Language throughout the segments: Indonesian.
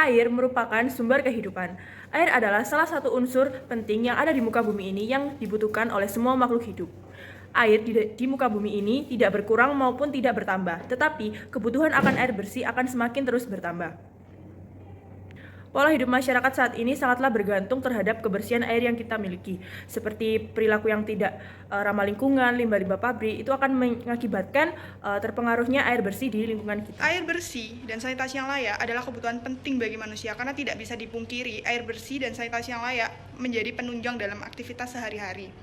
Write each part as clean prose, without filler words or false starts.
Air merupakan sumber kehidupan. Air adalah salah satu unsur penting yang ada di muka bumi ini yang dibutuhkan oleh semua makhluk hidup. Air di muka bumi ini tidak berkurang maupun tidak bertambah, tetapi kebutuhan akan air bersih akan semakin terus bertambah. Pola hidup masyarakat saat ini sangatlah bergantung terhadap kebersihan air yang kita miliki. Seperti perilaku yang tidak ramah lingkungan, limbah-limbah pabrik, itu akan mengakibatkan terpengaruhnya air bersih di lingkungan kita. Air bersih dan sanitasi yang layak adalah kebutuhan penting bagi manusia karena tidak bisa dipungkiri air bersih dan sanitasi yang layak menjadi penunjang dalam aktivitas sehari-hari.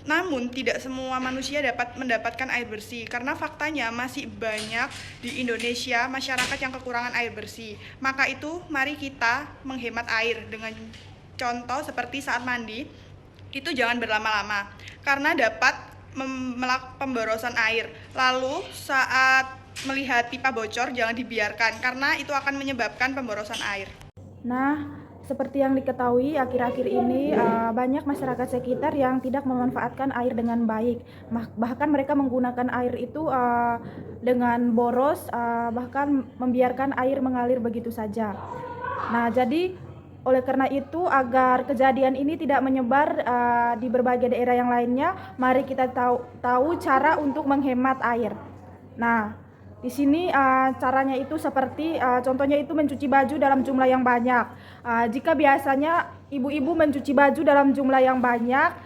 Namun, tidak semua manusia dapat mendapatkan air bersih karena faktanya masih banyak di Indonesia masyarakat yang kekurangan air bersih. Maka itu, mari kita menghemat air dengan contoh seperti saat mandi, itu jangan berlama-lama karena dapat melakukan pemborosan air. Lalu, saat melihat pipa bocor, jangan dibiarkan karena itu akan menyebabkan pemborosan air. Nah, seperti yang diketahui, akhir-akhir ini banyak masyarakat sekitar yang tidak memanfaatkan air dengan baik. Bahkan mereka menggunakan air itu dengan boros, bahkan membiarkan air mengalir begitu saja. Nah, jadi oleh karena itu, agar kejadian ini tidak menyebar di berbagai daerah yang lainnya, mari kita tahu cara untuk menghemat air. Nah, di sini caranya itu seperti contohnya itu mencuci baju dalam jumlah yang banyak. Jika biasanya ibu-ibu mencuci baju dalam jumlah yang banyak,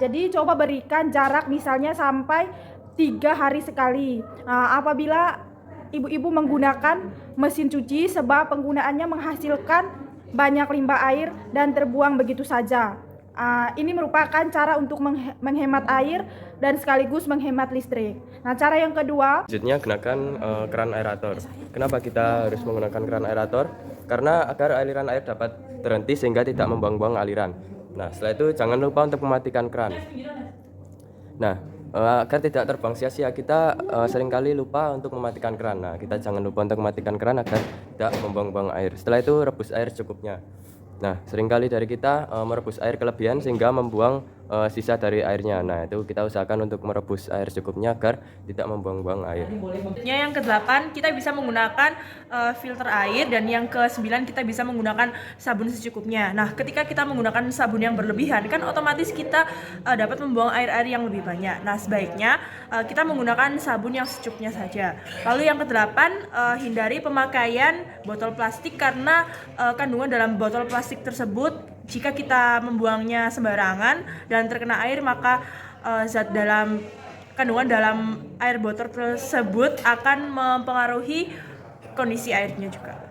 jadi coba berikan jarak misalnya sampai 3 hari sekali. Apabila ibu-ibu menggunakan mesin cuci, sebab penggunaannya menghasilkan banyak limbah air dan terbuang begitu saja. Ini merupakan cara untuk menghemat air dan sekaligus menghemat listrik. Nah, cara yang kedua, selanjutnya gunakan keran aerator. Kenapa kita harus menggunakan keran aerator? Karena agar aliran air dapat terhenti sehingga tidak membuang-buang aliran. Nah, setelah itu jangan lupa untuk mematikan keran. Nah, agar tidak terbuang sia-sia, kita seringkali lupa untuk mematikan keran. Nah, kita jangan lupa untuk mematikan keran agar tidak membuang-buang air. Setelah itu rebus air secukupnya. Nah, seringkali dari kita merebus air kelebihan sehingga membuang sisa dari airnya. Nah, itu kita usahakan untuk merebus air secukupnya agar tidak membuang-buang air. Yang ke-8 kita bisa menggunakan filter air, dan yang ke-9 kita bisa menggunakan sabun secukupnya. Nah, ketika kita menggunakan sabun yang berlebihan, kan otomatis kita dapat membuang air-air yang lebih banyak. Nah, sebaiknya kita menggunakan sabun yang secukupnya saja. Lalu yang ke-8, hindari pemakaian botol plastik karena kandungan dalam botol plastik tersebut, jika kita membuangnya sembarangan dan terkena air, maka zat dalam kandungan dalam air botol tersebut akan mempengaruhi kondisi airnya juga.